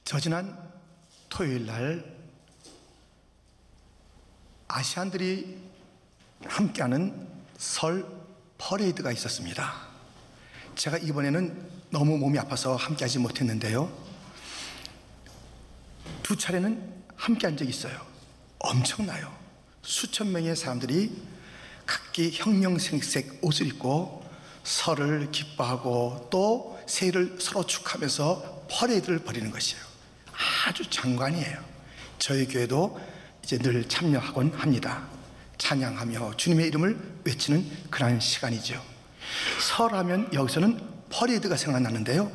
저지난 토요일 날 아시안들이 함께하는 설 퍼레이드가 있었습니다. 제가 이번에는 너무 몸이 아파서 함께하지 못했는데요, 두 차례는 함께한 적이 있어요. 엄청나요. 수천 명의 사람들이 각기 형형색색 옷을 입고 설을 기뻐하고 또 새해를 서로 축하하면서 퍼레이드를 벌이는 것이에요. 아주 장관이에요. 저희 교회도 이제 늘 참여하곤 합니다. 찬양하며 주님의 이름을 외치는 그런 시간이죠. 설하면 여기서는 퍼레이드가 생각나는데요,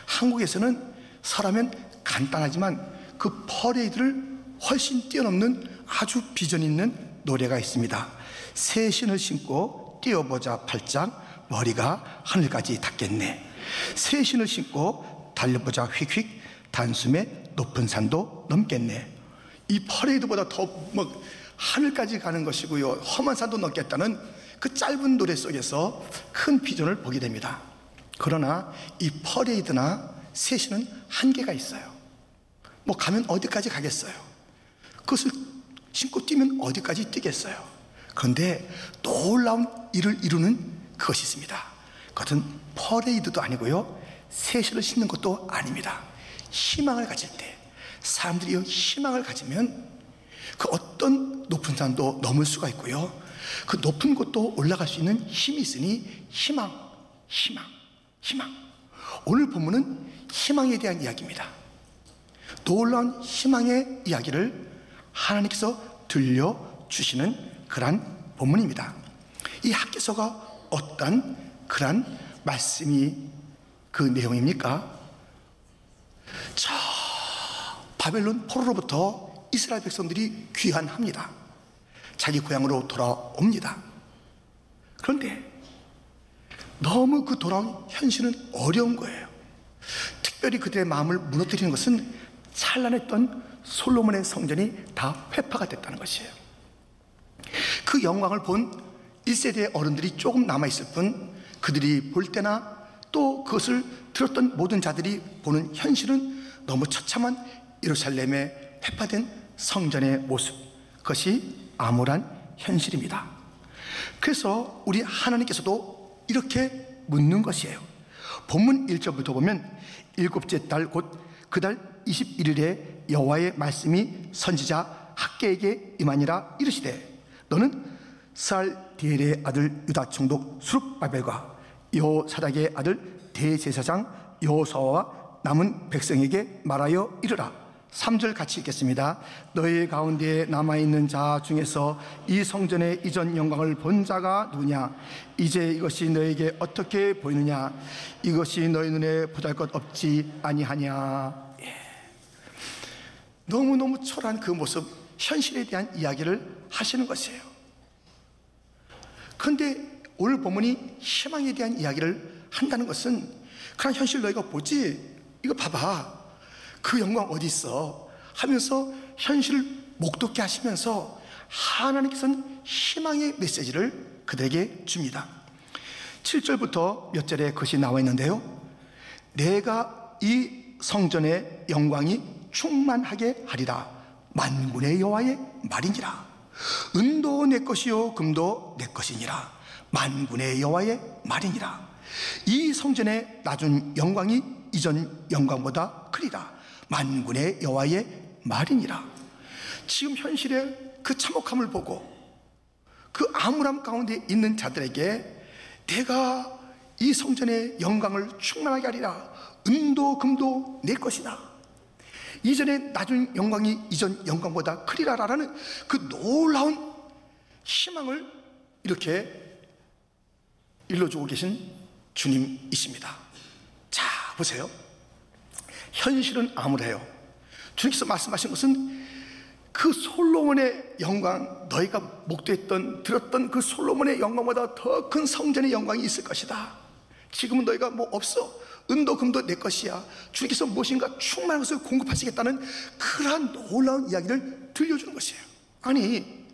한국에서는 설하면 간단하지만 그 퍼레이드를 훨씬 뛰어넘는 아주 비전 있는 노래가 있습니다. 새 신을 신고 뛰어보자 팔짝 머리가 하늘까지 닿겠네. 새 신을 신고 달려보자 휙휙 단숨에 높은 산도 넘겠네. 이 퍼레이드보다 더 하늘까지 가는 것이고요, 험한 산도 넘겠다는 그 짧은 노래 속에서 큰 비전을 보게 됩니다. 그러나 이 퍼레이드나 새 신은 한계가 있어요. 가면 어디까지 가겠어요? 그것을 신고 뛰면 어디까지 뛰겠어요? 그런데 놀라운 일을 이루는 그것이 있습니다. 그것은 퍼레이드도 아니고요, 새 신을 신는 것도 아닙니다. 희망을 가질 때, 사람들이 희망을 가지면 그 어떤 높은 산도 넘을 수가 있고요, 그 높은 곳도 올라갈 수 있는 힘이 있으니 희망. 오늘 본문은 희망에 대한 이야기입니다. 놀라운 희망의 이야기를 하나님께서 들려주시는 그러한 본문입니다. 이 학개서가 어떤 그러한 말씀이 그 내용입니까? 저 바벨론 포로로부터 이스라엘 백성들이 귀환합니다. 자기 고향으로 돌아옵니다. 그런데 너무 그 돌아온 현실은 어려운 거예요. 특별히 그들의 마음을 무너뜨리는 것은 찬란했던 솔로몬의 성전이 다 회파가 됐다는 것이에요. 그 영광을 본 1세대의 어른들이 조금 남아있을 뿐, 그들이 볼 때나 또 그것을 들었던 모든 자들이 보는 현실은 너무 처참한 예루살렘의 회파된 성전의 모습, 그것이 암울한 현실입니다. 그래서 우리 하나님께서도 이렇게 묻는 것이에요. 본문 1절부터 보면, 일곱째 달 곧 그 달 21일에 여호와의 말씀이 선지자 학개에게 임하니라. 이르시되 너는 스알디엘의 아들 유다 총독 수룹바벨과 여호사닥의 아들 대제사장 여호수아와 남은 백성에게 말하여 이르라. 3절 같이 읽겠습니다. 너희 가운데 남아있는 자 중에서 이 성전의 이전 영광을 본 자가 누구냐? 이제 이것이 너에게 어떻게 보이느냐? 이것이 너희 눈에 보잘것없지 아니하냐? 너무너무 초라한 그 모습, 현실에 대한 이야기를 하시는 것이에요. 그런데 오늘 본문이 희망에 대한 이야기를 한다는 것은, 그런 현실 너희가 보지? 이거 봐봐, 그 영광 어디 있어? 하면서 현실을 목돋게 하시면서 하나님께서는 희망의 메시지를 그들에게 줍니다. 7절부터 몇 절에 그것이 나와 있는데요, 내가 이 성전의 영광이 충만하게 하리라. 만군의 여호와의 말이니라. 은도 내 것이요 금도 내 것이니라. 만군의 여호와의 말이니라. 이 성전의 낮은 영광이 이전 영광보다 크리라. 만군의 여호와의 말이니라. 지금 현실의 그 참혹함을 보고 그 암울함 가운데 있는 자들에게 내가 이 성전의 영광을 충만하게 하리라. 은도 금도 내 것이다. 이전의 낮은 영광이 이전 영광보다 크리라라는 그 놀라운 희망을 이렇게 일러주고 계신 주님이십니다. 자, 보세요. 현실은 암울해요. 주님께서 말씀하신 것은 그 솔로몬의 영광, 너희가 목도했던 들었던 그 솔로몬의 영광보다 더 큰 성전의 영광이 있을 것이다. 지금은 너희가 없어. 은도 금도 내 것이야. 주님께서 무엇인가 충만한 것을 공급하시겠다는 그러한 놀라운 이야기를 들려주는 것이에요. 아니,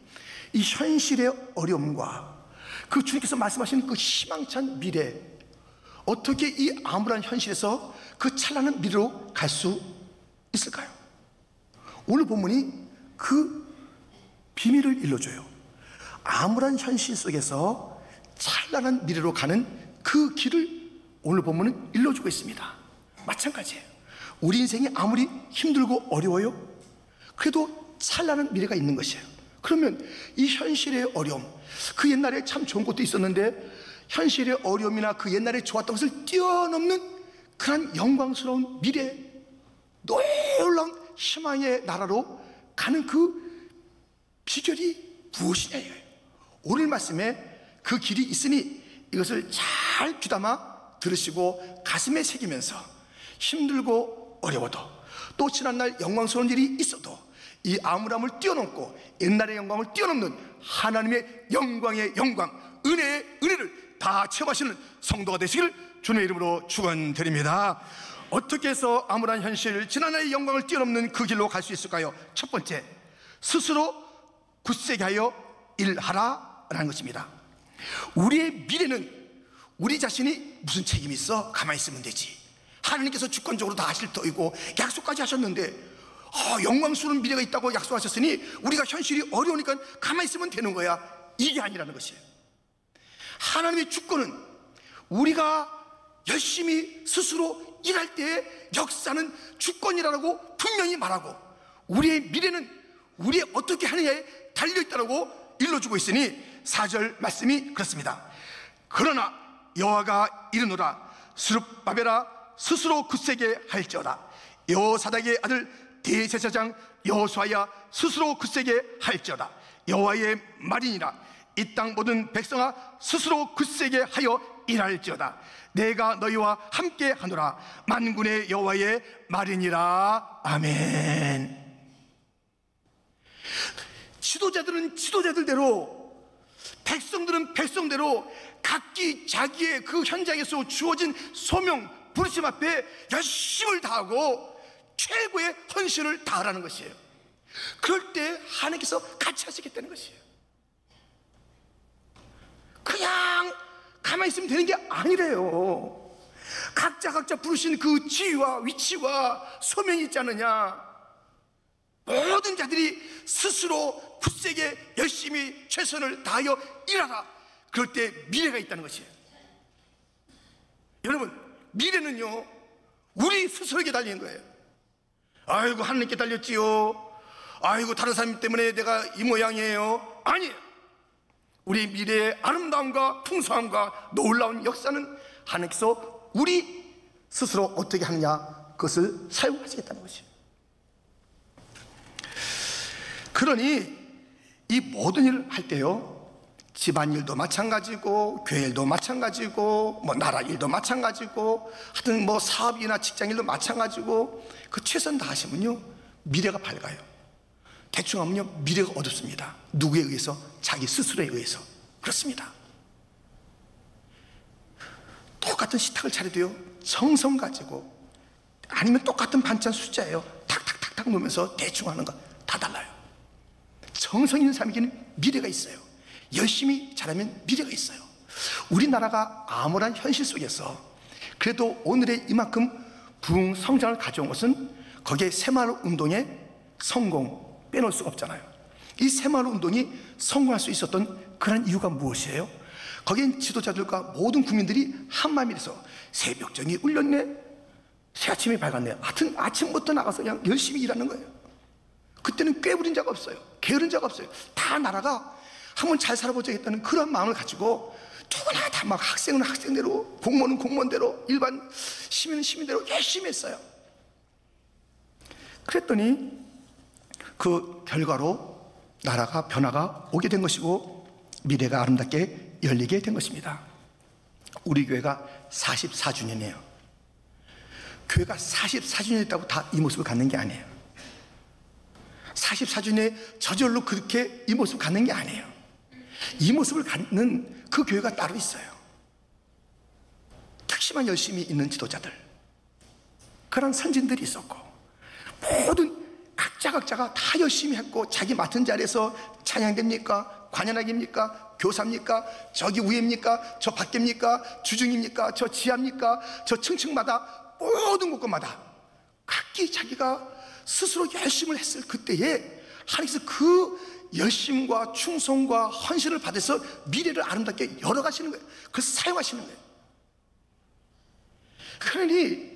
이 현실의 어려움과 그 주님께서 말씀하신 그 희망찬 미래, 어떻게 이 암울한 현실에서 그 찬란한 미래로 갈 수 있을까요? 오늘 본문이 그 비밀을 일러줘요. 암울한 현실 속에서 찬란한 미래로 가는 그 길을 오늘 본문은 일러주고 있습니다. 마찬가지예요. 우리 인생이 아무리 힘들고 어려워요, 그래도 찬란한 미래가 있는 것이에요. 그러면 이 현실의 어려움, 그 옛날에 참 좋은 것도 있었는데 현실의 어려움이나 그 옛날에 좋았던 것을 뛰어넘는 그런 영광스러운 미래, 놀라운 희망의 나라로 가는 그 비결이 무엇이냐 이거예요. 오늘 말씀에 그 길이 있으니 이것을 잘 귀담아 들으시고 가슴에 새기면서 힘들고 어려워도 또 지난날 영광스러운 일이 있어도 이 암울함을 뛰어넘고 옛날의 영광을 뛰어넘는 하나님의 영광의 영광, 은혜의 은혜를 다 체험하시는 성도가 되시길 주님의 이름으로 축원드립니다. 어떻게 해서 암울한 현실, 지난날의 영광을 뛰어넘는 그 길로 갈 수 있을까요? 첫 번째, 스스로 굳세게 하여 일하라 라는 것입니다. 우리의 미래는 우리 자신이 무슨 책임이 있어? 가만히 있으면 되지. 하나님께서 주권적으로 다 하실 터이고 약속까지 하셨는데 영광스러운 미래가 있다고 약속하셨으니 우리가 현실이 어려우니까 가만히 있으면 되는 거야. 이게 아니라는 것이에요. 하나님의 주권은 우리가 열심히 스스로 일할 때의 역사는 주권이라고 분명히 말하고 우리의 미래는 우리 어떻게 하느냐에 달려있다고 일러주고 있으니 4절 말씀이 그렇습니다. 그러나 여호와가 이르노라 스룹바벨아 스스로 굳세게 할지어다. 여호사닥의 아들 대제사장 여호수아야 스스로 굳세게 할지어다. 여호와의 말이니라 이 땅 모든 백성아 스스로 굳세게 하여 일할지어다. 내가 너희와 함께 하노라 만군의 여호와의 말이니라. 아멘. 지도자들은 지도자들대로, 백성들은 백성대로 각기 자기의 그 현장에서 주어진 소명, 부르심 앞에 열심을 다하고 최고의 헌신을 다하라는 것이에요. 그럴 때 하나님께서 같이 하시겠다는 것이에요. 그냥 가만히 있으면 되는 게 아니래요. 각자 부르신 그 지위와 위치와 소명이 있지 않느냐. 모든 자들이 스스로 굳세게 열심히 최선을 다하여 일하라. 그럴 때 미래가 있다는 것이에요. 여러분, 미래는요 우리 스스로에게 달리는 거예요. 아이고 하나님께 달렸지요. 아이고 다른 사람 때문에 내가 이 모양이에요. 아니에요. 우리 미래의 아름다움과 풍성함과 놀라운 역사는 하나님께서 우리 스스로 어떻게 하느냐 그것을 사용하시겠다는 것이에요. 그러니 이 모든 일을 할 때요 집안일도 마찬가지고 교회 일도 마찬가지고 뭐 나라 일도 마찬가지고 하여튼 뭐 사업이나 직장일도 마찬가지고 그 최선 다하시면요 미래가 밝아요. 대충 하면요 미래가 어둡습니다. 누구에 의해서? 자기 스스로에 의해서. 그렇습니다. 똑같은 식탁을 차려도요 정성 가지고 아니면 똑같은 반찬 숫자예요 탁탁탁탁 놓으면서 대충 하는 거 다 달라요. 정성 있는 사람에게는 미래가 있어요. 열심히 잘하면 미래가 있어요. 우리나라가 암울한 현실 속에서 그래도 오늘의 이만큼 부흥 성장을 가져온 것은 거기에 새마을 운동의 성공 빼놓을 수가 없잖아요. 이 새마을 운동이 성공할 수 있었던 그런 이유가 무엇이에요? 거기엔 지도자들과 모든 국민들이 한마음이 돼서 새벽정이 울렸네, 새아침이 밝았네, 하여튼 아침부터 나가서 그냥 열심히 일하는 거예요. 그때는 꾀부린 자가 없어요. 게으른 자가 없어요. 다 나라가 한번 잘 살아보자겠다는 그런 마음을 가지고 누구나 다 막 학생은 학생대로, 공무원은 공무원대로, 일반 시민은 시민대로 열심히 했어요. 그랬더니 그 결과로 나라가 변화가 오게 된 것이고 미래가 아름답게 열리게 된 것입니다. 우리 교회가 44주년이에요. 교회가 44주년 있다고 다 이 모습을 갖는 게 아니에요. 44주년에 저절로 그렇게 이 모습을 갖는 게 아니에요. 이 모습을 갖는 그 교회가 따로 있어요. 특심한 열심히 있는 지도자들, 그런 선진들이 있었고 모든 각자가 다 열심히 했고 자기 맡은 자리에서 찬양됩니까? 관현악입니까? 교사입니까? 저기 위입니까? 저 밖입니까? 주중입니까? 저 지하입니까? 저 층층마다 모든 곳마다 각기 자기가 스스로 열심을 했을 그때에 하나님께서 그 열심과 충성과 헌신을 받아서 미래를 아름답게 열어가시는 거예요. 그래서 사용하시는 거예요. 그러니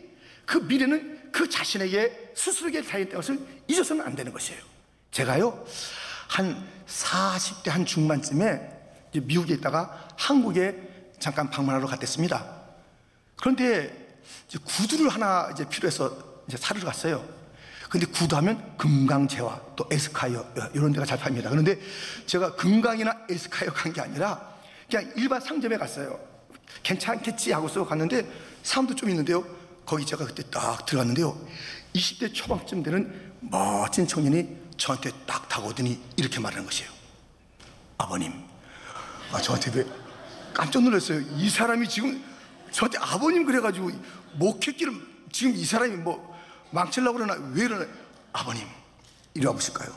그 미래는 그 자신에게 스스로에게 달렸다는 것을 잊어서는 안 되는 것이에요. 제가요 한 40대 한 중반쯤에 미국에 있다가 한국에 잠깐 방문하러 갔댔습니다. 그런데 이제 구두를 하나 이제 필요해서 이제 사러 갔어요. 근데 구두하면 금강제와 또 에스카이어 이런 데가 잘 팝니다. 그런데 제가 금강이나 에스카이어 간 게 아니라 그냥 일반 상점에 갔어요. 괜찮겠지 하고서 갔는데 사람도 좀 있는데요. 거기 제가 그때 딱 들어갔는데요. 20대 초반쯤 되는 멋진 청년이 저한테 딱 다가오더니 이렇게 말하는 것이에요. 아버님. 저한테 왜 깜짝 놀랐어요. 이 사람이 지금 저한테 아버님 그래가지고 목회기를 지금 이 사람이 뭐 망치려고 그러나 왜 이러나. 아버님 이리 와보실까요?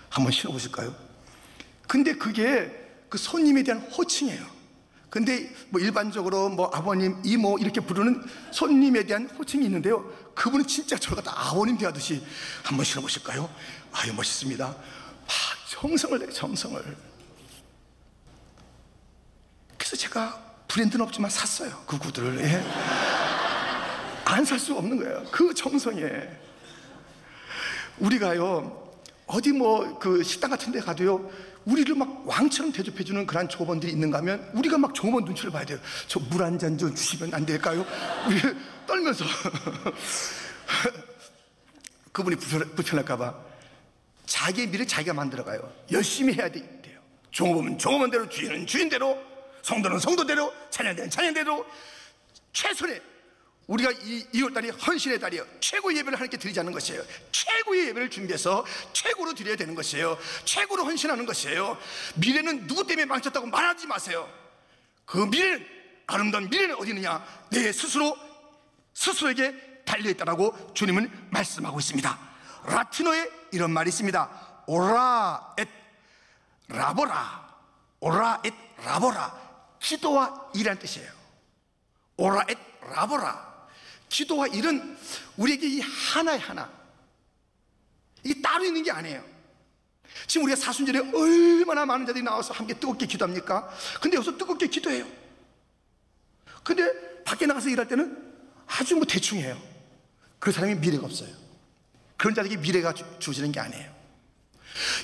한번 신어보실까요? 근데 그게 그 손님에 대한 호칭이에요. 근데 뭐 일반적으로 뭐 아버님, 이모 이렇게 부르는 손님에 대한 호칭이 있는데요. 그분은 진짜 저를 갖다 아버님 대하듯이 한번 신어보실까요? 아유 멋있습니다. 정성을 내요, 정성을. 그래서 제가 브랜드는 없지만 샀어요. 그 구두를. 예. 안 살 수가 없는 거예요. 그 정성에. 우리가요 어디 뭐 그 식당 같은 데 가도요 우리를 막 왕처럼 대접해주는 그런 종업원들이 있는가 하면 우리가 막 종업원 눈치를 봐야 돼요. 저 물 한 잔 좀 주시면 안 될까요? 우리 떨면서 그분이 불편할까 봐 자기의 미래를 자기가 만들어가요. 열심히 해야 돼요. 종업원은 종업원대로, 주인은 주인대로, 성도는 성도대로, 찬양대는 찬양대로 최선의 우리가 이 2월달이 헌신의 달이에요. 최고의 예배를 하나님께 드리지 않는 것이에요. 최고의 예배를 준비해서 최고로 드려야 되는 것이에요. 최고로 헌신하는 것이에요. 미래는 누구 때문에 망쳤다고 말하지 마세요. 그 미래는, 아름다운 미래는 어디 있느냐? 내 스스로에게 달려있다라고 주님은 말씀하고 있습니다. 라틴어에 이런 말이 있습니다. 오라 엣 라보라. 오라 엣 라보라. 기도와 일이라는 뜻이에요. 오라 엣 라보라. 기도와 일은 우리에게 이 하나의 하나, 이게 따로 있는 게 아니에요. 지금 우리가 사순절에 얼마나 많은 자들이 나와서 함께 뜨겁게 기도합니까? 근데 여기서 뜨겁게 기도해요. 근데 밖에 나가서 일할 때는 아주 뭐 대충 해요. 그 사람이 미래가 없어요. 그런 자들에게 미래가 주어지는 게 아니에요.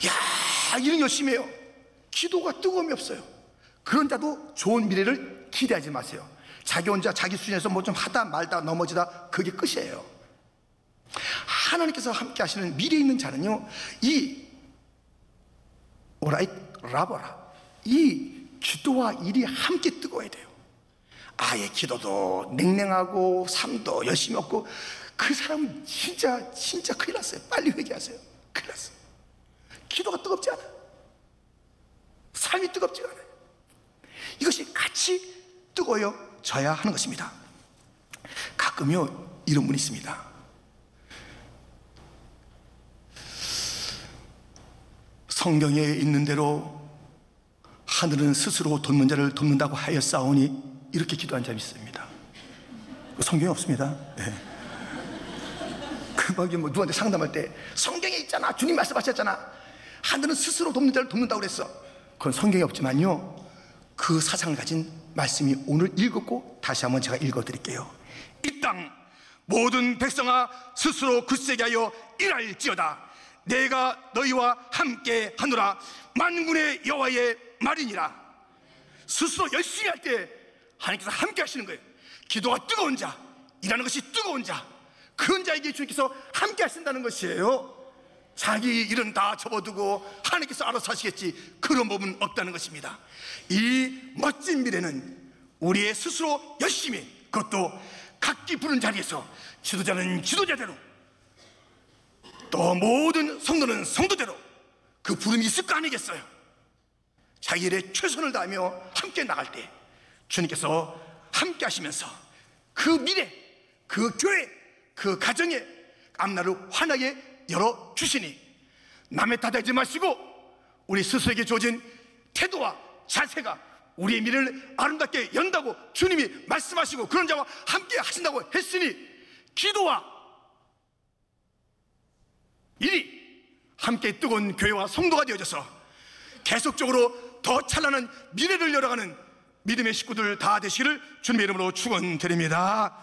야, 일은 열심히 해요. 기도가 뜨거움이 없어요. 그런 자도 좋은 미래를 기대하지 마세요. 자기 혼자 자기 수준에서 뭐 좀 하다 말다 넘어지다 그게 끝이에요. 하나님께서 함께 하시는 미래 있는 자는요, 이 오라이 라보라, 이 기도와 일이 함께 뜨거워야 돼요. 아예 기도도 냉랭하고 삶도 열심히 없고 그 사람은 진짜 큰일 났어요. 빨리 회개하세요. 큰일 났어요. 기도가 뜨겁지 않아요. 삶이 뜨겁지 않아요. 이것이 같이 뜨거워져야 하는 것입니다. 가끔요 이런 분이 있습니다. 성경에 있는 대로 하늘은 스스로 돕는 자를 돕는다고 하였사오니 이렇게 기도한 자가 있습니다. 성경에 없습니다. 네. 그 막 뭐 누구한테 상담할 때 성경에 있잖아, 주님 말씀하셨잖아, 하늘은 스스로 돕는 자를 돕는다고 그랬어. 그건 성경에 없지만요, 그 사상을 가진 말씀이 오늘 읽었고 다시 한번 제가 읽어드릴게요. 이 땅 모든 백성아 스스로 굳세게 하여 일할지어다. 내가 너희와 함께 하노라. 만군의 여호와의 말이니라. 스스로 열심히 할 때 하나님께서 함께 하시는 거예요. 기도가 뜨거운 자, 일하는 것이 뜨거운 자, 그런 자에게 주님께서 함께 하신다는 것이에요. 자기 일은 다 접어두고 하나님께서 알아서 하시겠지, 그런 법은 없다는 것입니다. 이 멋진 미래는 우리의 스스로 열심히, 그것도 각기 부른 자리에서 지도자는 지도자대로, 또 모든 성도는 성도대로 그 부름이 있을 거 아니겠어요. 자기 일에 최선을 다하며 함께 나갈 때 주님께서 함께 하시면서 그 미래, 그 교회, 그 가정에 앞날을 환하게 열어주시니 남의 탓하지 마시고 우리 스스로에게 주어진 태도와 자세가 우리의 미래를 아름답게 연다고 주님이 말씀하시고 그런 자와 함께 하신다고 했으니 기도와 일이 함께 뜨거운 교회와 성도가 되어져서 계속적으로 더 찬란한 미래를 열어가는 믿음의 식구들 다 되시기를 주님의 이름으로 축원드립니다.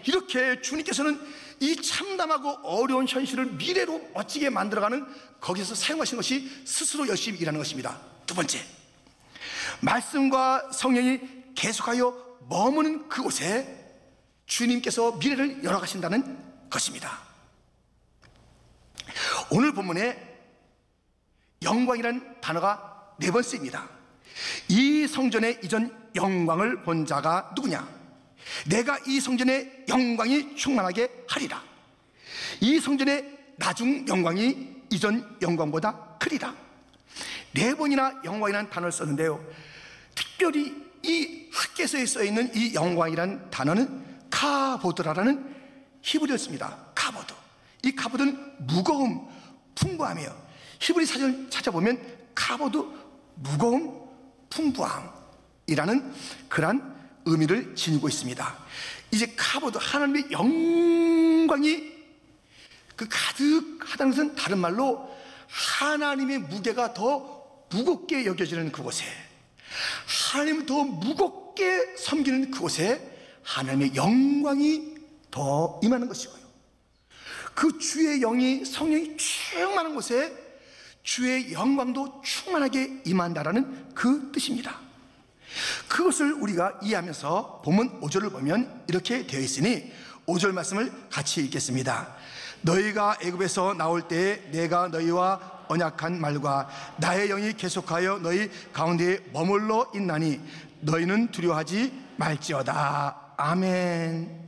이렇게 주님께서는 이 참담하고 어려운 현실을 미래로 멋지게 만들어가는, 거기서 사용하시는 것이 스스로 열심히 일하는 것입니다. 두 번째, 말씀과 성령이 계속하여 머무는 그곳에 주님께서 미래를 열어가신다는 것입니다. 오늘 본문에 영광이라는 단어가 4번 쓰입니다. 이 성전의 이전 영광을 본 자가 누구냐? 내가 이 성전의 영광이 충만하게 하리라. 이 성전의 나중 영광이 이전 영광보다 크리라. 4번이나 영광이라는 단어를 썼는데요, 특별히 이 학개서에 써있는 이 영광이라는 단어는 카보드라는 히브리어를 씁니다. 카보드. 이 카보드는 무거움, 풍부함이에요. 히브리 사전을 찾아보면 카보드, 무거움, 풍부함이라는 그러한 의미를 지니고 있습니다. 이제 카보드, 하나님의 영광이 그 가득하다는 것은 다른 말로 하나님의 무게가 더 무겁게 여겨지는 그곳에, 하나님을 더 무겁게 섬기는 그곳에 하나님의 영광이 더 임하는 것이고요, 그 주의 영이, 성령이 충만한 곳에 주의 영광도 충만하게 임한다라는 그 뜻입니다. 그것을 우리가 이해하면서 본문 5절을 보면 이렇게 되어 있으니 5절 말씀을 같이 읽겠습니다. 너희가 애굽에서 나올 때에 내가 너희와 언약한 말과 나의 영이 계속하여 너희 가운데에 머물러 있나니 너희는 두려워하지 말지어다. 아멘.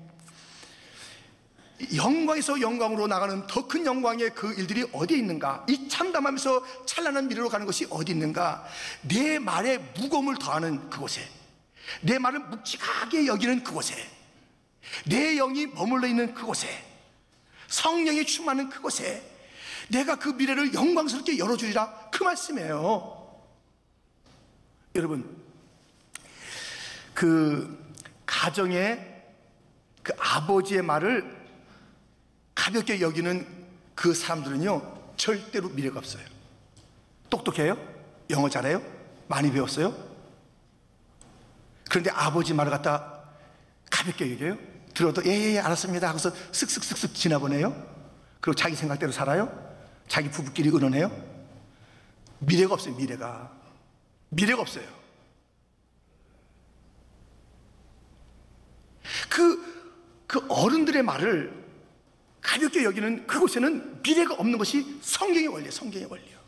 영광에서 영광으로 나가는 더 큰 영광의 그 일들이 어디에 있는가? 이 참담하면서 찬란한 미래로 가는 것이 어디 있는가? 내 말에 무거움을 더하는 그곳에, 내 말을 묵직하게 여기는 그곳에, 내 영이 머물러 있는 그곳에, 성령이 충만한 그곳에 내가 그 미래를 영광스럽게 열어주리라, 그 말씀이에요. 여러분, 그 가정에 그 아버지의 말을 가볍게 여기는 그 사람들은요, 절대로 미래가 없어요. 똑똑해요? 영어 잘해요? 많이 배웠어요? 그런데 아버지 말을 갖다 가볍게 여겨요? 들어도 예 알았습니다 하고서 쓱쓱쓱쓱 지나보내요? 그리고 자기 생각대로 살아요? 자기 부부끼리 의논해요? 미래가 없어요. 미래가 없어요. 그 어른들의 말을 가볍게 여기는 그곳에는 미래가 없는 것이 성경의 원리예요. 성경의 원리요.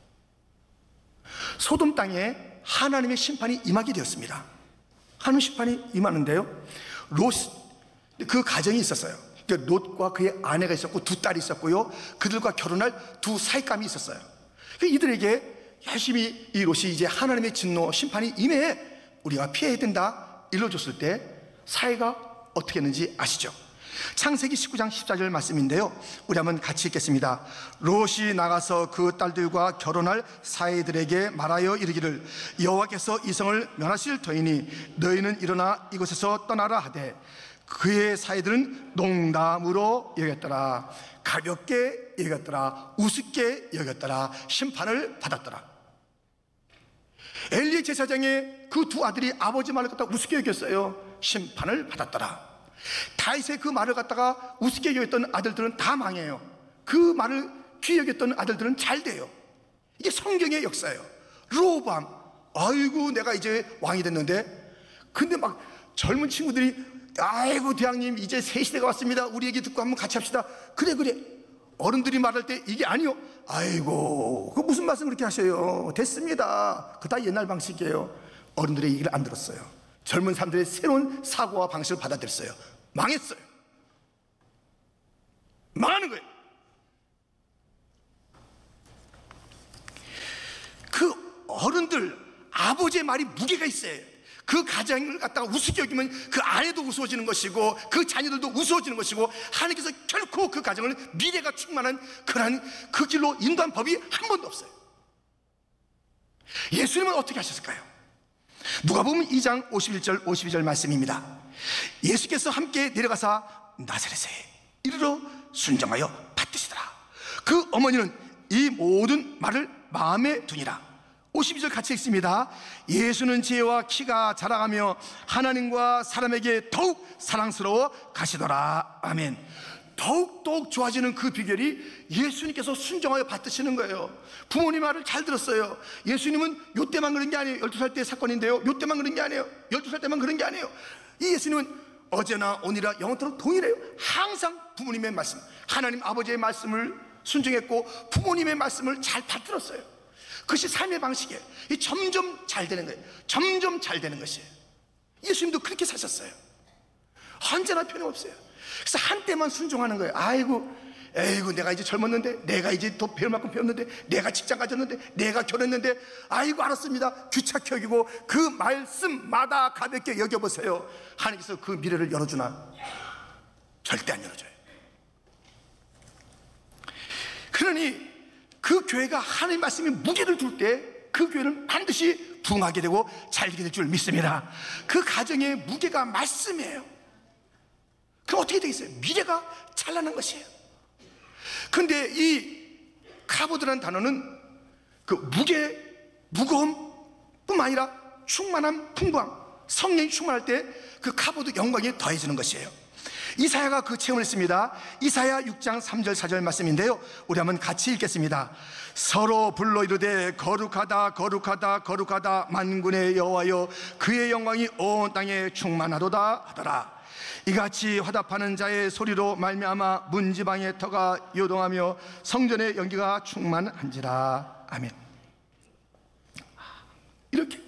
소돔 땅에 하나님의 심판이 임하게 되었습니다. 하나님의 심판이 임하는데요, 그 가정이 있었어요. 롯과 그의 아내가 있었고 2딸이 있었고요, 그들과 결혼할 2 사익감이 있었어요. 이들에게 열심히 이 롯이 이제 하나님의 진노 심판이 임해 우리가 피해야 된다 일러줬을 때 사회가 어떻게 했는지 아시죠? 창세기 19장 14절 말씀인데요, 우리 한번 같이 읽겠습니다. 롯이 나가서 그 딸들과 결혼할 사이들에게 말하여 이르기를 여호와께서 이 성을 멸하실 터이니 너희는 일어나 이곳에서 떠나라 하되 그의 사이들은 농담으로 여겼더라. 가볍게 여겼더라. 우습게 여겼더라. 심판을 받았더라. 엘리 제사장의 그 2 아들이 아버지 말을 갖다가 우습게 여겼어요. 심판을 받았더라. 다윗의 그 말을 갖다가 우습게 여겼던 아들들은 다 망해요. 그 말을 귀히 여겼던 아들들은 잘 돼요. 이게 성경의 역사예요. 르호보암, 아이고 내가 이제 왕이 됐는데, 근데 막 젊은 친구들이 아이고 대왕님 이제 새 시대가 왔습니다, 우리 얘기 듣고 한번 같이 합시다. 그래 어른들이 말할 때 이게 아니요, 아이고 그 무슨 말씀 그렇게 하셔요, 됐습니다. 그 다 옛날 방식이에요. 어른들의 얘기를 안 들었어요. 젊은 사람들의 새로운 사고와 방식을 받아들였어요. 망했어요. 망하는 거예요. 그 어른들, 아버지의 말이 무게가 있어요. 그 가정을 갖다가 우습게 여기면 그 아내도 우스워지는 것이고 그 자녀들도 우스워지는 것이고, 하나님께서 결코 그 가정을 미래가 충만한 그러한 그 길로 인도한 법이 한 번도 없어요. 예수님은 어떻게 하셨을까요? 누가복음 2장 51절 52절 말씀입니다. 예수께서 함께 내려가사 나사렛에 이르러 순정하여 받드시더라. 그 어머니는 이 모든 말을 마음에 두니라. 52절 같이 읽습니다. 예수는 지혜와 키가 자라가며 하나님과 사람에게 더욱 사랑스러워 가시더라. 아멘. 더욱더욱 좋아지는 그 비결이 예수님께서 순종하여 받드시는 거예요. 부모님 말을 잘 들었어요. 예수님은 요때만 그런 게 아니에요. 12살 때 사건인데요, 요때만 그런 게 아니에요. 12살 때만 그런 게 아니에요. 이 예수님은 어제나 오늘이나 영원토록 동일해요. 항상 부모님의 말씀, 하나님 아버지의 말씀을 순종했고 부모님의 말씀을 잘 받들었어요. 그것이 삶의 방식이에요. 이 점점 잘 되는 거예요. 점점 잘 되는 것이에요. 예수님도 그렇게 사셨어요. 언제나 변함없어요. 그래서 한때만 순종하는 거예요. 에이구 내가 이제 젊었는데, 내가 이제 더 배울 만큼 배웠는데, 내가 직장 가졌는데, 내가 결혼했는데, 아이고 알았습니다. 귀찮게 여기고 그 말씀마다 가볍게 여겨보세요. 하나님께서 그 미래를 열어주나? 절대 안 열어줘요. 그러니 그 교회가 하나님 말씀에 무게를 둘 때 그 교회는 반드시 부흥하게 되고 잘 되게 될 줄 믿습니다. 그 가정의 무게가 말씀이에요. 그럼 어떻게 되겠어요? 미래가 찬란한 것이에요. 근데 이 카보드라는 단어는 그 무거움 뿐만 아니라 충만함, 풍부함, 성령이 충만할 때 그 카보드 영광이 더해지는 것이에요. 이사야가 그 체험을 했습니다. 이사야 6장 3절 4절 말씀인데요, 우리 한번 같이 읽겠습니다. 서로 불러 이르되 거룩하다 거룩하다 거룩하다 만군의 여호와여, 그의 영광이 온 땅에 충만하도다 하더라. 이같이 화답하는 자의 소리로 말미암아 문지방의 터가 요동하며 성전의 연기가 충만한지라. 아멘. 이렇게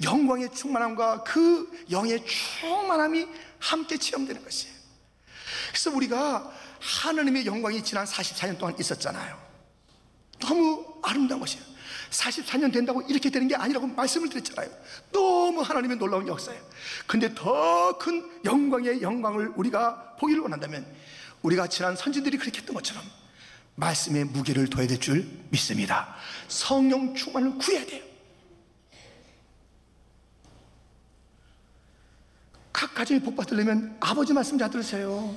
영광의 충만함과 그 영의 충만함이 함께 체험되는 것이에요. 그래서 우리가 하나님의 영광이 지난 44년 동안 있었잖아요. 너무 아름다운 것이에요. 44년 된다고 이렇게 되는 게 아니라고 말씀을 드렸잖아요. 너무 하나님의 놀라운 역사예요. 근데 더 큰 영광의 영광을 우리가 보기를 원한다면 우리가 지난 선진들이 그렇게 했던 것처럼 말씀의 무게를 둬야 될 줄 믿습니다. 성령 충만을 구해야 돼요. 각 가정이 복 받으려면 아버지 말씀 잘 들으세요.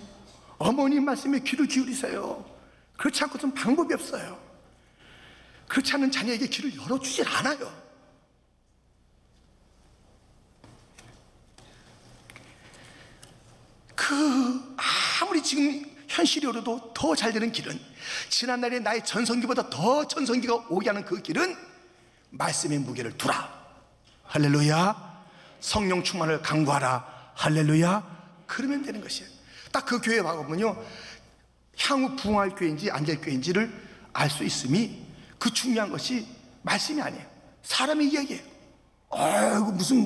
어머님 말씀에 귀를 기울이세요. 그렇지 않고서는 방법이 없어요. 그렇지 않은 자녀에게 귀를 열어주질 않아요. 아무리 지금 현실이 어려도 더 잘 되는 길은, 지난날의 나의 전성기보다 더 전성기가 오게 하는 그 길은 말씀의 무게를 두라. 할렐루야. 성령 충만을 강구하라. 할렐루야. 그러면 되는 것이에요. 딱 그 교회에 와보면요, 향후 부흥할 교회인지 안 될 교회인지를 알 수 있음이, 그 중요한 것이 말씀이 아니에요. 사람의 이야기예요. 아이고 무슨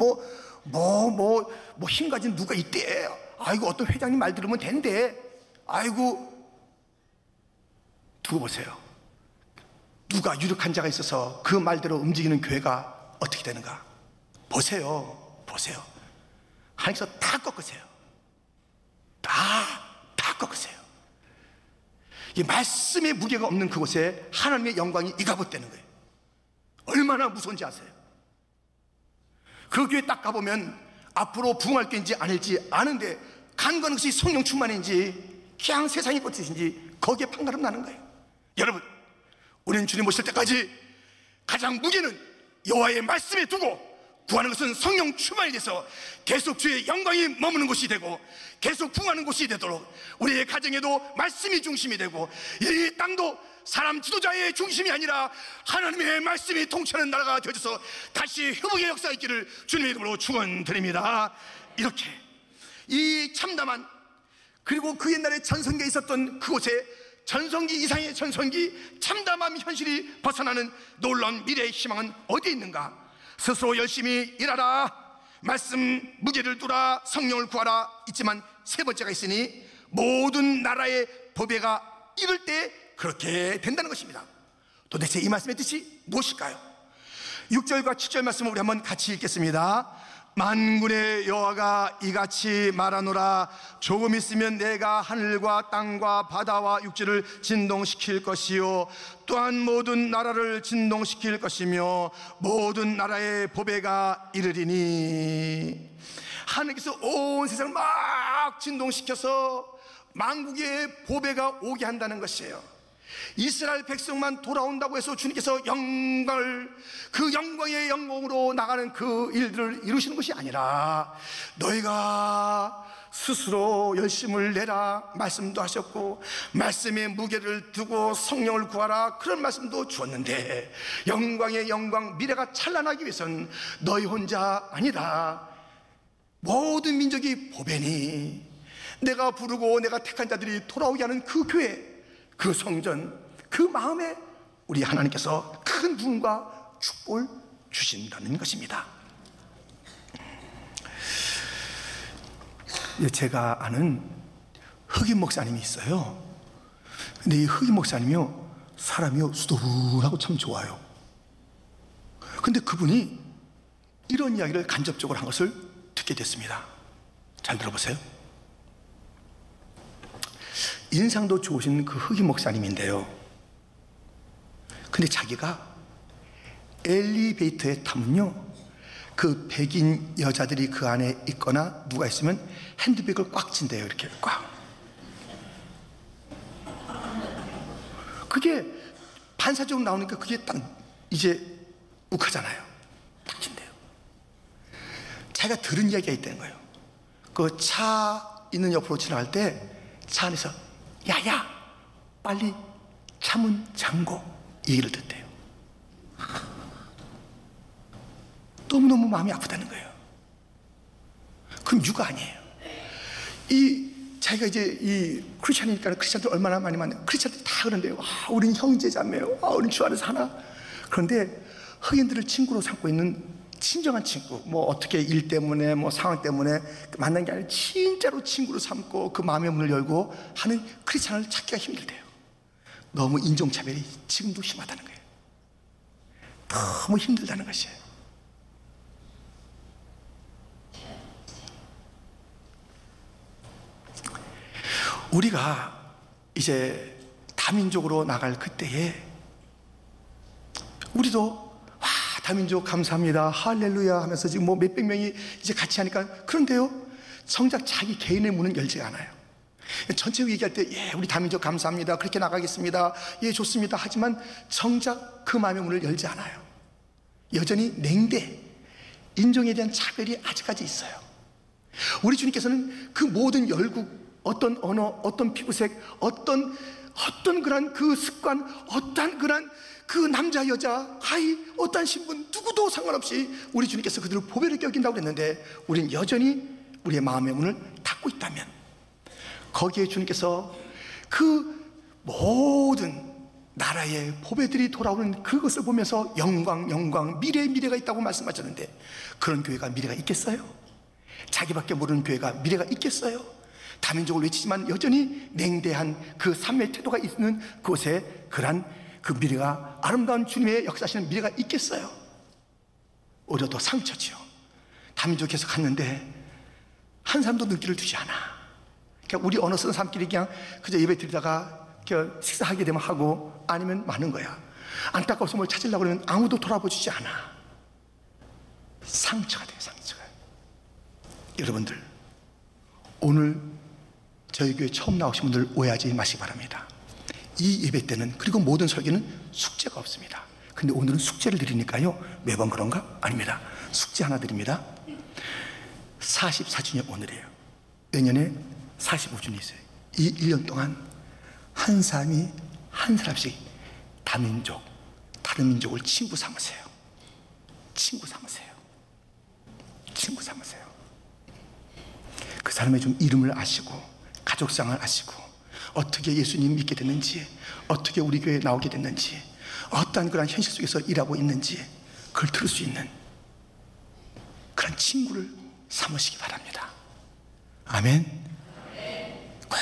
힘 가진 누가 있대. 아이고 어떤 회장님 말 들으면 된대. 아이고, 두고 보세요. 누가 유력한 자가 있어서 그 말대로 움직이는 교회가 어떻게 되는가? 보세요. 하나님께서 다 꺾으세요. 다 꺾으세요. 이 말씀의 무게가 없는 그곳에 하나님의 영광이 이가봇되는 거예요. 얼마나 무서운지 아세요? 그 교회 딱 가보면 앞으로 부흥할 게인지 아닐지 아는데 간과하는 것이 성령 충만인지 그냥 세상의 것인지 거기에 판가름 나는 거예요. 여러분, 우리는 주님 오실 때까지 가장 무게는 여호와의 말씀에 두고 구하는 것은 성령 충만이 돼서 계속 주의 영광이 머무는 곳이 되고 계속 부흥하는 곳이 되도록, 우리의 가정에도 말씀이 중심이 되고 이 땅도 사람 지도자의 중심이 아니라 하나님의 말씀이 통치하는 나라가 되어져서 다시 회복의 역사가 있기를 주님의 이름으로 축원드립니다. 이렇게 이 참담한, 그리고 그 옛날에 전성기에 있었던 그곳에 전성기 이상의 전성기, 참담한 현실이 벗어나는 놀라운 미래의 희망은 어디에 있는가? 스스로 열심히 일하라, 말씀 무게를 두라, 성령을 구하라 있지만 세 번째가 있으니 모든 나라의 보배가 이럴 때 그렇게 된다는 것입니다. 도대체 이 말씀의 뜻이 무엇일까요? 6절과 7절 말씀을 우리 한번 같이 읽겠습니다. 만군의 여호와가 이같이 말하노라. 조금 있으면 내가 하늘과 땅과 바다와 육지를 진동시킬 것이요 또한 모든 나라를 진동시킬 것이며 모든 나라의 보배가 이르리니. 하나님께서 온 세상을 막 진동시켜서 만국의 보배가 오게 한다는 것이에요. 이스라엘 백성만 돌아온다고 해서 주님께서 영광을, 그 영광의 영광으로 나가는 그 일들을 이루시는 것이 아니라 너희가 스스로 열심을 내라 말씀도 하셨고, 말씀의 무게를 두고 성령을 구하라 그런 말씀도 주었는데, 영광의 영광, 미래가 찬란하기 위해서는 너희 혼자 아니라 모든 민족이 보배니 내가 부르고 내가 택한 자들이 돌아오게 하는 그 교회, 그 성전, 그 마음에 우리 하나님께서 큰 부흥과 축복을 주신다는 것입니다. 제가 아는 흑인 목사님이 있어요. 근데 이 흑인 목사님이요, 사람이요 수더분하고 참 좋아요. 근데 그분이 이런 이야기를 간접적으로 한 것을 듣게 됐습니다. 잘 들어보세요. 인상도 좋으신 그 흑인 목사님인데요, 근데 자기가 엘리베이터에 타면요, 그 백인 여자들이 그 안에 있거나 누가 있으면 핸드백을 꽉 친대요. 이렇게 꽉. 그게 반사적으로 나오니까 그게 딱 이제 욱하잖아요. 딱 친대요. 자기가 들은 이야기가 있다는 거예요. 그 차 있는 옆으로 지나갈 때 차 안에서 야야 빨리 차문 잠궈 이 얘기를 듣대요. 너무너무 마음이 아프다는 거예요. 그럼 유가 아니에요. 자기가 이제 이 크리스찬이니까 크리스찬들 얼마나 많이 만나요. 크리스찬들이 다 그런데요. 우린 형제 자매요. 우린 주 안에서 하나. 그런데 흑인들을 친구로 삼고 있는 진정한 친구, 뭐 어떻게 일 때문에 뭐 상황 때문에 만난 게 아니라 진짜로 친구로 삼고 그 마음의 문을 열고 하는 크리스찬을 찾기가 힘들대요. 너무 인종차별이 지금도 심하다는 거예요. 너무 힘들다는 것이에요. 우리가 이제 다민족으로 나갈 그때에 우리도 와 다민족 감사합니다 할렐루야 하면서 지금 뭐 몇백 명이 이제 같이 하니까, 그런데요 정작 자기 개인의 문은 열지 않아요. 전체 얘기할 때 예 우리 다민족 감사합니다 그렇게 나가겠습니다 예 좋습니다 하지만 정작 그 마음의 문을 열지 않아요. 여전히 냉대, 인종에 대한 차별이 아직까지 있어요. 우리 주님께서는 그 모든 열국, 어떤 언어, 어떤 피부색, 어떤 그런 그 습관, 어떤 그런 그 남자, 여자, 아이, 어떤 신분, 누구도 상관없이 우리 주님께서 그들을 보배를 껴긴다고 그랬는데, 우리는 여전히 우리의 마음의 문을 닫고 있다면, 거기에 주님께서 그 모든 나라의 보배들이 돌아오는 그것을 보면서 영광, 영광, 미래가 있다고 말씀하셨는데, 그런 교회가 미래가 있겠어요? 자기밖에 모르는 교회가 미래가 있겠어요? 다민족을 외치지만 여전히 냉대한 그 삶의 태도가 있는 그곳에 그런 그 미래가, 아름다운 주님의 역사하시는 미래가 있겠어요? 오히려 더 상처지요. 다민족에서 갔는데 한 사람도 눈길을 주지 않아. 그러니까 우리 언어 쓰는 사람끼리 그냥 그저 예배 드리다가 식사하게 되면 하고 아니면 마는 거야. 안타까워서 뭘 찾으려고 그러면 아무도 돌아보지 않아. 상처가 돼요, 상처가. 여러분들, 오늘 저희 교회 처음 나오신 분들 오해하지 마시기 바랍니다. 이 예배 때는, 그리고 모든 설교는 숙제가 없습니다. 근데 오늘은 숙제를 드리니까요, 매번 그런가? 아닙니다. 숙제 하나 드립니다. 44주년 오늘이에요. 내년에 45주년이 있어요. 이 1년 동안 한 사람이 한 사람씩 다민족, 다른 민족을 친구 삼으세요. 친구 삼으세요. 친구 삼으세요. 그 사람의 좀 이름을 아시고, 가족상을 아시고, 어떻게 예수님 믿게 됐는지, 어떻게 우리 교회에 나오게 됐는지, 어떠한 그런 현실 속에서 일하고 있는지 그걸 들을 수 있는 그런 친구를 삼으시기 바랍니다. 아멘. 꼭.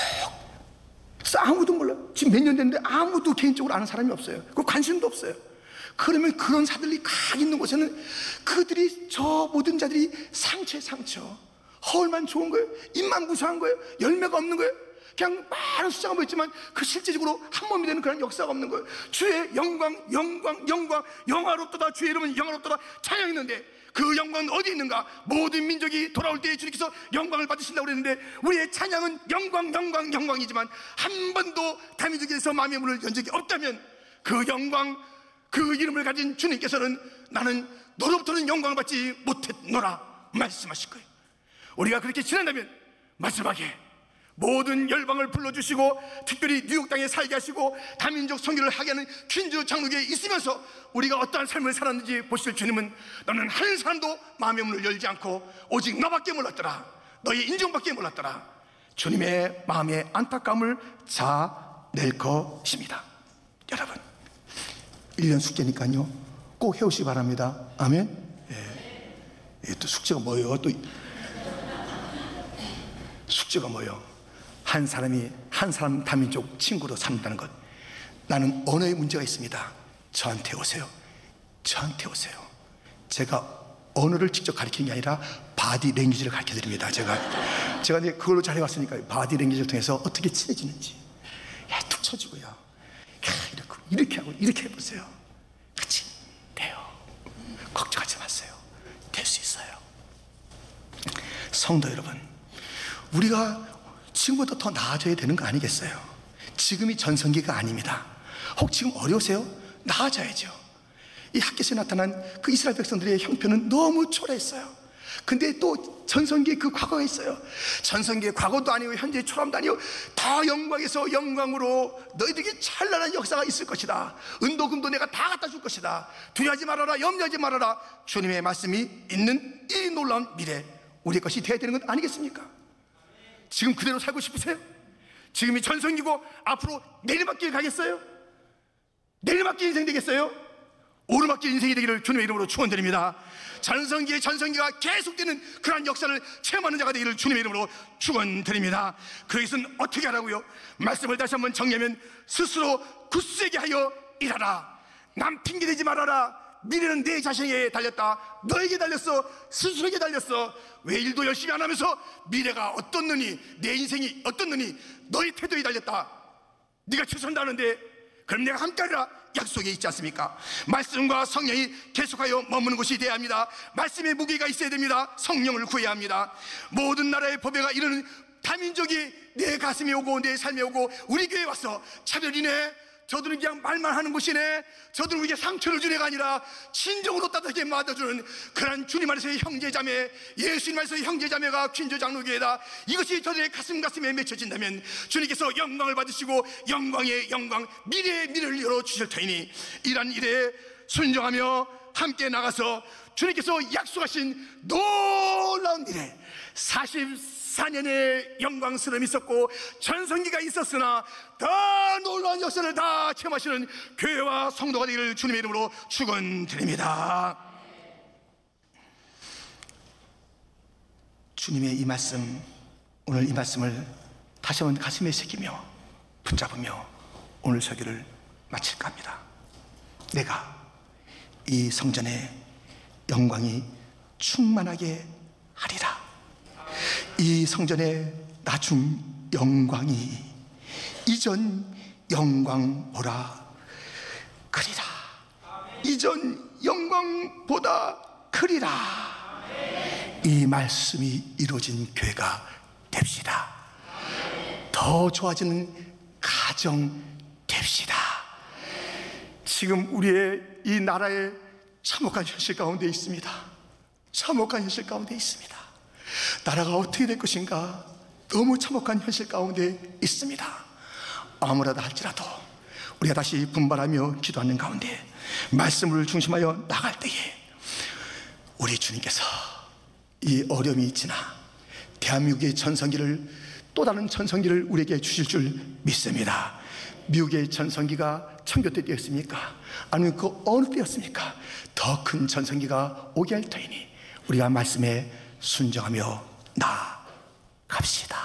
그래서 아무도 몰라. 지금 몇 년 됐는데 아무도 개인적으로 아는 사람이 없어요. 그 관심도 없어요. 그러면 그런 사람들이 각 있는 곳에는 그들이, 저 모든 자들이 상처에 상처, 허울만 좋은 거예요. 입만 무수한 거예요. 열매가 없는 거예요. 그냥 많은 숫자가 보였지만 그 실제적으로 한 몸이 되는 그런 역사가 없는 거예요. 주의 영광, 영광, 영광, 영화롭도다. 주의 이름은 영화롭도다 찬양했는데 그 영광은 어디 있는가? 모든 민족이 돌아올 때 주님께서 주님께서 영광을 받으신다고 그랬는데, 우리의 찬양은 영광이지만 한 번도 다민족에서 마음의 문을 연 적이 없다면, 그 영광, 그 이름을 가진 주님께서는 나는 너로부터는 영광을 받지 못했노라 말씀하실 거예요. 우리가 그렇게 지낸다면 마지막에 모든 열방을 불러주시고 특별히 뉴욕 땅에 살게 하시고 다민족 선교를 하게 하는 퀸즈 장로교에 있으면서 우리가 어떠한 삶을 살았는지 보실 주님은, 너는 한 사람도 마음의 문을 열지 않고 오직 너밖에 몰랐더라, 너의 인정밖에 몰랐더라, 주님의 마음의 안타까움을 자낼 것입니다. 여러분, 1년 숙제니까요 꼭 해오시기 바랍니다. 아멘. 예. 또 숙제가 뭐예요? 또 숙제가 뭐예요? 한 사람 다민족 친구로 산다는 것. 나는 언어에 문제가 있습니다. 저한테 오세요. 제가 언어를 직접 가르치는 게 아니라 바디 랭귀지를 가르쳐 드립니다. 제가 이제 그걸로 잘해왔으니까 바디 랭귀지를 통해서 어떻게 친해지는지, 툭 쳐주고요, 이렇게 하고 이렇게 해보세요. 같이 돼요. 걱정하지 마세요. 될 수 있어요. 성도 여러분, 우리가 지금보다 더 나아져야 되는 거 아니겠어요? 지금이 전성기가 아닙니다. 혹 지금 어려우세요? 나아져야죠. 이 학교에서 나타난 그 이스라엘 백성들의 형편은 너무 초라했어요. 근데 또 전성기의 그 과거가 있어요. 전성기의 과거도 아니고 현재의 초람도 아니고 더 영광에서 영광으로 너희들에게 찬란한 역사가 있을 것이다. 은도 금도 내가 다 갖다 줄 것이다. 두려워하지 말아라, 염려하지 말아라. 주님의 말씀이 있는 이 놀라운 미래, 우리의 것이 되어야 되는 것 아니겠습니까? 지금 그대로 살고 싶으세요? 지금이 전성기고 앞으로 내리막길 가겠어요? 내리막길 인생 되겠어요? 오르막길 인생이 되기를 주님의 이름으로 축원드립니다. 전성기가 계속되는 그러한 역사를 체험하는 자가 되기를 주님의 이름으로 축원드립니다. 그것은 어떻게 하라고요? 말씀을 다시 한번 정리하면, 스스로 굳세게 하여 일하라. 남 핑계대지 말아라. 미래는 내 자신에게 달렸다. 너에게 달렸어. 스스로에게 달렸어. 왜 일도 열심히 안 하면서 미래가 어떻느니, 내 인생이 어떻느니, 너의 태도에 달렸다. 네가 최선을 다하는데 그럼 내가 함께하리라 약속이 있지 않습니까? 말씀과 성령이 계속하여 머무는 곳이 되어야 합니다. 말씀의 무게가 있어야 됩니다. 성령을 구해야 합니다. 모든 나라의 법회가 이르는 다민족이 내 가슴에 오고 내 삶에 오고 우리 교회에 와서 차별이네, 저들은 그냥 말만 하는 것이네, 저들은 우리에게 상처를 주는 게 아니라 친정으로 따뜻하게 맞아주는 그런 주님 안에서의 형제자매, 예수님 안에서의 형제자매가 퀸즈 장로교회다. 이것이 저들의 가슴에 맺혀진다면 주님께서 영광을 받으시고 영광의 영광, 미래의 미래를 열어주실 터이니, 이러한 일에 순종하며 함께 나가서 주님께서 약속하신 놀라운 미래, 44년의 영광스러움이 있었고 전성기가 있었으나 더 놀라운 역사를 다 체험하시는 교회와 성도가 되기를 주님의 이름으로 축원드립니다. 주님의 이 말씀, 오늘 이 말씀을 다시 한번 가슴에 새기며 붙잡으며 오늘 설교를 마칠까 합니다. 내가 이 성전의 영광이 충만하게 하리라. 이 성전의 나중 영광이 이전 영광보다 크리라. 이전 영광보다 크리라. 이 말씀이 이루어진 교회가 됩시다. 더 좋아지는 가정 됩시다. 지금 우리의 이 나라의 참혹한 현실 가운데 있습니다. 참혹한 현실 가운데 있습니다. 나라가 어떻게 될 것인가, 너무 참혹한 현실 가운데 있습니다. 아무라도 할지라도 우리가 다시 분발하며 기도하는 가운데 말씀을 중심하여 나갈 때에 우리 주님께서 이 어려움이 지나 대한민국의 전성기를, 또 다른 전성기를 우리에게 주실 줄 믿습니다. 미국의 전성기가 천교 때 되었습니까? 아니면 그 어느 때였습니까? 더 큰 전성기가 오게 할 터이니 우리가 말씀에 순종하며 나아갑시다.